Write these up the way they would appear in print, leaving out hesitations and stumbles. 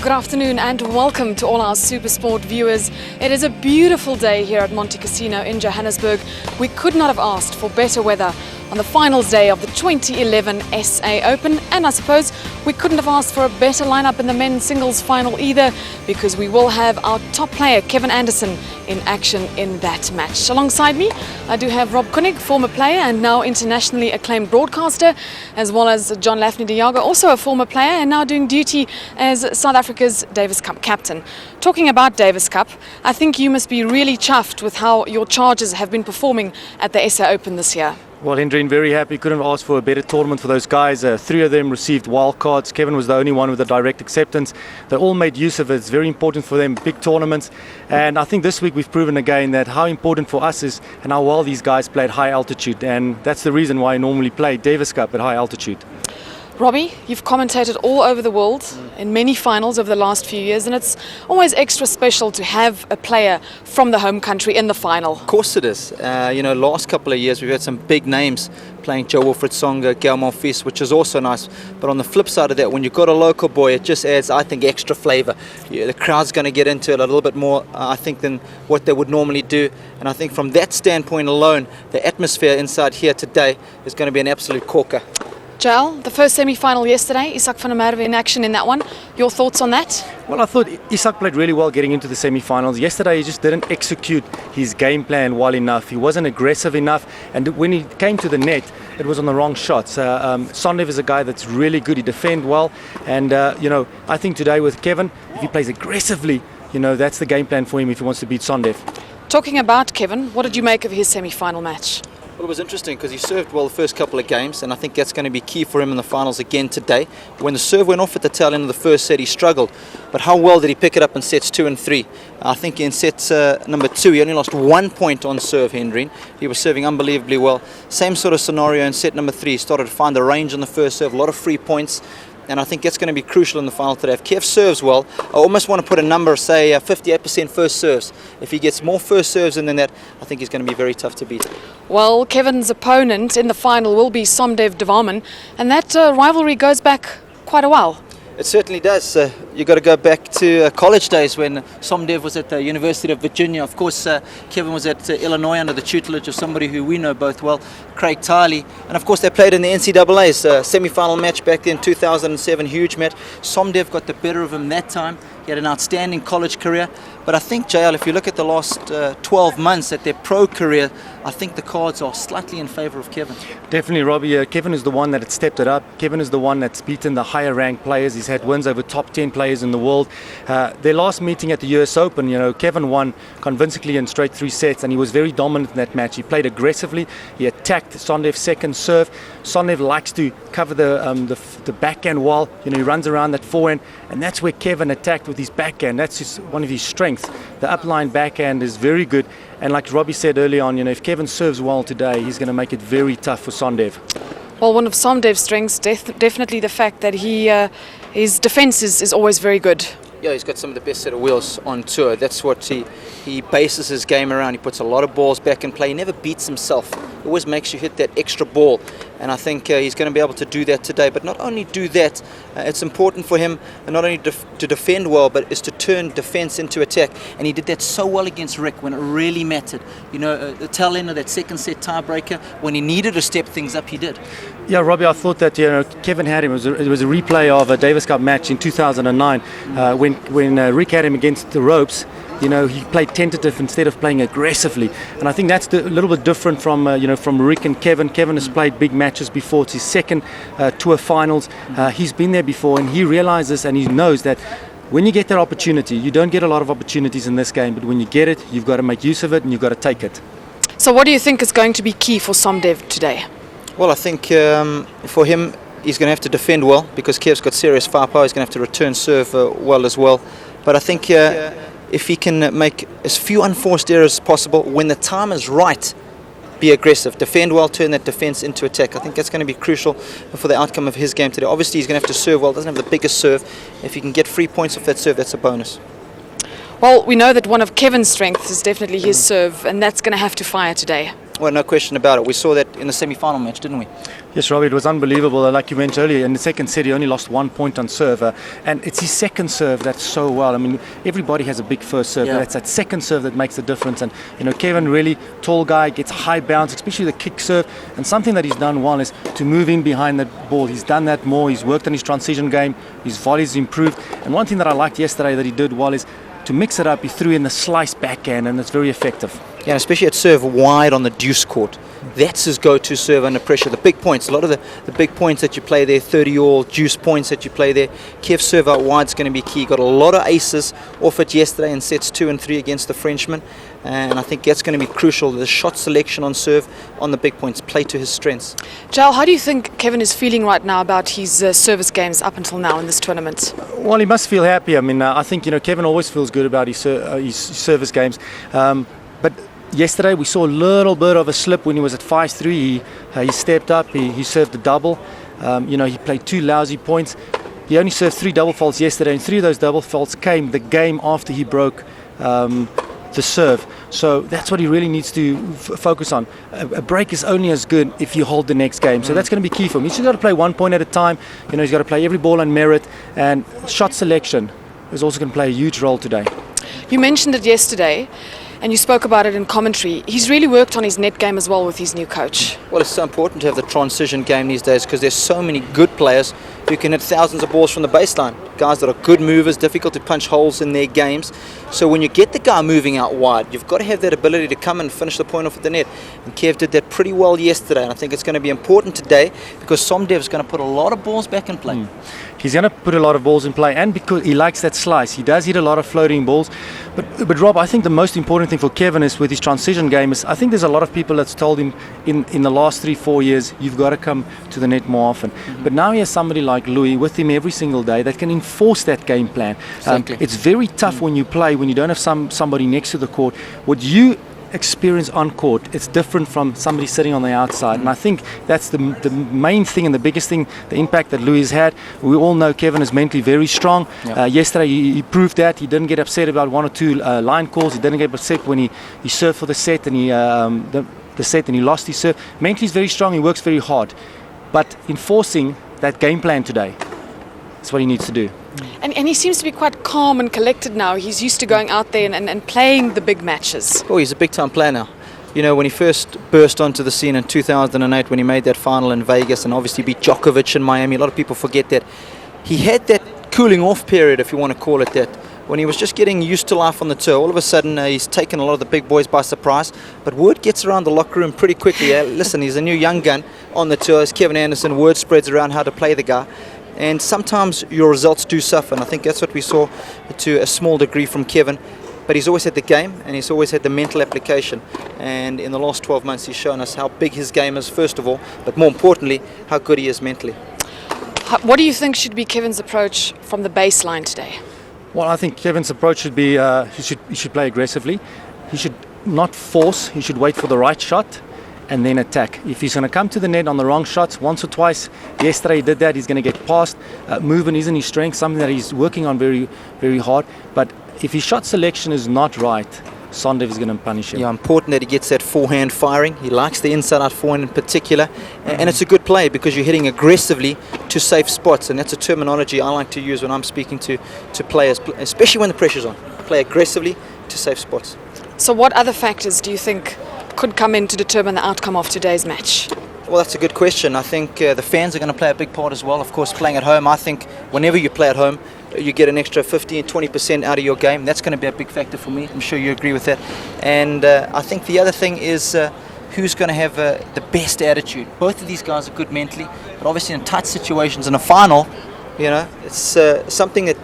Good afternoon and welcome to all our SuperSport viewers. It is a beautiful day here at Monte Casino in Johannesburg. We could not have asked for better weather on the finals day of the 2011 SA Open, and I suppose we couldn't have asked for a better lineup in the men's singles final either, because we will have our top player Kevin Anderson in action in that match. Alongside me I do have Rob Koenig, former player and now internationally acclaimed broadcaster, as well as John-Laffnie Jager, also a former player and now doing duty as South Africa's Davis Cup captain. Talking about Davis Cup, I think you must be really chuffed with how your Chargers have been performing at the SA Open this year. Well, Hendrien, very happy. Couldn't have asked for a better tournament for those guys. Three of them received wild cards. Kevin was the only one with a direct acceptance. They all made use of it. It's very important for them, big tournaments. And I think this week we've proven again that how important for us is and how well these guys play at high altitude. And that's the reason why I normally play Davis Cup at high altitude. Robbie, you've commentated all over the world in many finals over the last few years, and it's always extra special to have a player from the home country in the final. Of course it is. Last couple of years we've had some big names playing Joe Wilfred Songa, Gael Monfils, which is also nice. But on the flip side of that, when you've got a local boy, it just adds, I think, extra flavour. The crowd's going to get into it a little bit more, I think, than what they would normally do. And I think from that standpoint alone, the atmosphere inside here today is going to be an absolute corker. Jael, the first semi-final yesterday, Isak van der Merwe in action in that one. Your thoughts on that? Well, I thought Isak played really well getting into the semi-finals. Yesterday he just didn't execute his game plan well enough. He wasn't aggressive enough, and when he came to the net, it was on the wrong shots. Sondev is a guy that's really good. He defends well, and I think today with Kevin, if he plays aggressively, that's the game plan for him if he wants to beat Sondev. Talking about Kevin, what did you make of his semi-final match? Well, it was interesting because he served well the first couple of games, and I think that's going to be key for him in the finals again today. When the serve went off at the tail end of the first set, he struggled. But how well did he pick it up in sets 2 and 3? I think in set number 2, he only lost 1 point on serve, Hendrien. He was serving unbelievably well. Same sort of scenario in set number 3. He started to find the range on the first serve, a lot of free points. And I think that's going to be crucial in the final today. If Kev serves well, I almost want to put a number, say 58% first serves. If he gets more first serves in than that, I think he's going to be very tough to beat. Well, Kevin's opponent in the final will be Somdev Devarman, and that rivalry goes back quite a while. It certainly does. You've got to go back to college days when Somdev was at the University of Virginia. Of course, Kevin was at Illinois under the tutelage of somebody who we know both well, Craig Tiley. And of course, they played in the NCAA's semi-final match back then, 2007, huge match. Somdev got the better of him that time. He had an outstanding college career. But I think, Jael, if you look at the last 12 months at their pro career, I think the cards are slightly in favour of Kevin. Definitely, Robbie. Kevin is the one that had stepped it up. Kevin is the one that's beaten the higher ranked players. He's had wins over top 10 players in the world. Their last meeting at the US Open, Kevin won convincingly in straight 3 sets, and he was very dominant in that match. He played aggressively. He attacked Sondev's second serve. Sondev likes to cover the backhand wall. He runs around that forehand, and that's where Kevin attacked with his backhand. That's just one of his strengths. The upline backhand is very good, and like Robbie said early on, if Kevin serves well today, he's going to make it very tough for Sondev. Well, one of Somdev's strengths, definitely the fact that his defence is always very good. Yeah, he's got some of the best set of wheels on tour. That's what he bases his game around. He puts a lot of balls back in play. He never beats himself. He always makes you hit that extra ball. And I think he's going to be able to do that today. But not only do that, it's important for him not only to defend well, but is to turn defence into attack. And he did that so well against Rick when it really mattered. The tail end of that second set tiebreaker, when he needed to step things up, he did. Yeah, Robbie, I thought that Kevin had him. It was a replay of a Davis Cup match in 2009 when Rick had him against the ropes. He played tentative instead of playing aggressively, and I think that's a little bit different from Rick and Kevin. Kevin has played big matches before. It's his second tour finals. He's been there before, and he realizes and he knows that when you get that opportunity, you don't get a lot of opportunities in this game, but when you get it, you've got to make use of it and you've got to take it. So what do you think is going to be key for Somdev today? Well, I think for him, he's going to have to defend well because Kev's got serious firepower. He's going to have to return serve well as well. But I think if he can make as few unforced errors as possible, when the time is right, be aggressive, defend well, turn that defence into attack. I think that's going to be crucial for the outcome of his game today. Obviously, he's going to have to serve well. Doesn't have the biggest serve. If he can get 3 points off that serve, that's a bonus. Well, we know that one of Kevin's strengths is definitely his serve, and that's going to have to fire today. Well, no question about it. We saw that in the semi-final match, didn't we? Yes, Robbie, it was unbelievable. Like you mentioned earlier, in the second set he only lost 1 point on serve, and it's his second serve that's so well. I mean, everybody has a big first serve, but it's that second serve that makes the difference. And Kevin, really tall guy, gets high bounce, especially the kick serve. And something that he's done well is to move in behind that ball. He's done that more. He's worked on his transition game. His volley's improved. And one thing that I liked yesterday that he did well is to mix it up. He threw in the slice backhand, and it's very effective. Yeah, especially at serve wide on the deuce court. That's his go-to serve under pressure. The big points, a lot of the big points that you play there, 30-all deuce points that you play there. Kev's serve out wide is going to be key. Got a lot of aces off it yesterday in sets 2 and 3 against the Frenchman. And I think that's going to be crucial. The shot selection on serve on the big points, play to his strengths. Jal, how do you think Kevin is feeling right now about his service games up until now in this tournament? Well, he must feel happy. I mean, I think Kevin always feels good about his service games. But yesterday we saw a little bit of a slip when he was at 5-3. He stepped up. He served a double. He played 2 lousy points. He only served 3 double faults yesterday, and 3 of those double faults came the game after he broke the serve. So that's what he really needs to focus on. A break is only as good if you hold the next game. So that's going to be key for him. He's just got to play 1 point at a time. He's got to play every ball on merit, and shot selection is also going to play a huge role today. You mentioned it yesterday, and you spoke about it in commentary. He's really worked on his net game as well with his new coach. Well, it's so important to have the transition game these days because there's so many good players who can hit thousands of balls from the baseline. Guys that are good movers, difficult to punch holes in their games. So when you get the guy moving out wide, you've got to have that ability to come and finish the point off at the net. And Kev did that pretty well yesterday, and I think it's going to be important today because Somdev's going to put a lot of balls back in play. He's going to put a lot of balls in play, and because he likes that slice, he does hit a lot of floating balls. But Rob, I think the most important thing for Kevin is with his transition game is I think there's a lot of people that's told him in the last 3-4 years, you've got to come to the net more often. But now he has somebody like Louis with him every single day that can enforce that game plan. Exactly. It's very tough when you play, when you don't have somebody next to the court. What you experience on court, it's different from somebody sitting on the outside, and I think that's the main thing and the biggest thing, the impact that Louis has had. We all know Kevin is mentally very strong. Yesterday he proved that. He didn't get upset about 1 or 2 line calls. He didn't get upset when he served for the set and the set and he lost his serve. Mentally he's very strong. He works very hard, but enforcing that game plan today is what he needs to do. And he seems to be quite calm and collected now. He's used to going out there and playing the big matches. Oh, he's a big-time player now. When he first burst onto the scene in 2008, when he made that final in Vegas and obviously beat Djokovic in Miami, a lot of people forget that. He had that cooling-off period, if you want to call it that, when he was just getting used to life on the tour. All of a sudden, he's taken a lot of the big boys by surprise. But word gets around the locker room pretty quickly. Listen, he's a new young gun on the tour. As Kevin Anderson, word spreads around how to play the guy. And sometimes your results do suffer, and I think that's what we saw to a small degree from Kevin. But he's always had the game, and he's always had the mental application. And in the last 12 months, he's shown us how big his game is, first of all, but more importantly, how good he is mentally. What do you think should be Kevin's approach from the baseline today? Well, I think Kevin's approach should be he should play aggressively. He should not force. He should wait for the right shot and then attack. If he's going to come to the net on the wrong shots once or twice, yesterday he did that, he's going to get past. Movement isn't his strength, something that he's working on very, very hard. But if his shot selection is not right, Sondev is going to punish him. Yeah, important that he gets that forehand firing. He likes the inside-out forehand in particular. And it's a good play because you're hitting aggressively to safe spots. And that's a terminology I like to use when I'm speaking to players, especially when the pressure's on. Play aggressively to safe spots. So what other factors do you think could come in to determine the outcome of today's match? Well, that's a good question. I think the fans are going to play a big part as well. Of course, playing at home, I think whenever you play at home, you get an extra 15-20% out of your game. That's going to be a big factor for me. I'm sure you agree with that. And I think the other thing is who's going to have the best attitude. Both of these guys are good mentally, but obviously in tight situations in a final, it's something that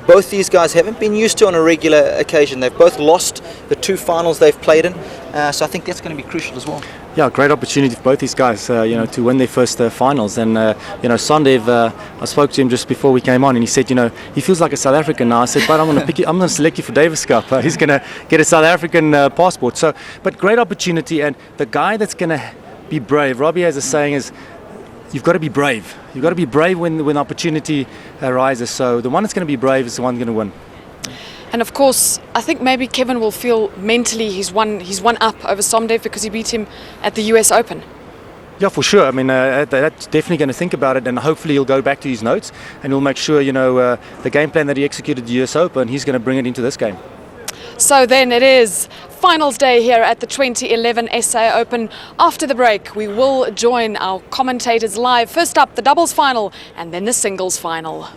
both these guys haven't been used to on a regular occasion. They've both lost the 2 finals they've played in, so I think that's going to be crucial as well. Yeah, great opportunity for both these guys, to win their first finals. And Sondev, I spoke to him just before we came on, and he said, he feels like a South African now. I said, but I'm going to pick you. I'm going to select you for Davis Cup. He's going to get a South African passport. So, but great opportunity, and the guy that's going to be brave. Robbie has a saying is, you've got to be brave. You've got to be brave when opportunity arises. So the one that's going to be brave is the one going to win. And of course, I think maybe Kevin will feel mentally he's one up over Somdev because he beat him at the US Open. Yeah, for sure. I mean, that's definitely going to think about it, and hopefully he'll go back to his notes and he'll make sure, the game plan that he executed at the US Open, he's going to bring it into this game. So then it is finals day here at the 2011 SA Open. After the break, we will join our commentators live. First up, the doubles final and then the singles final.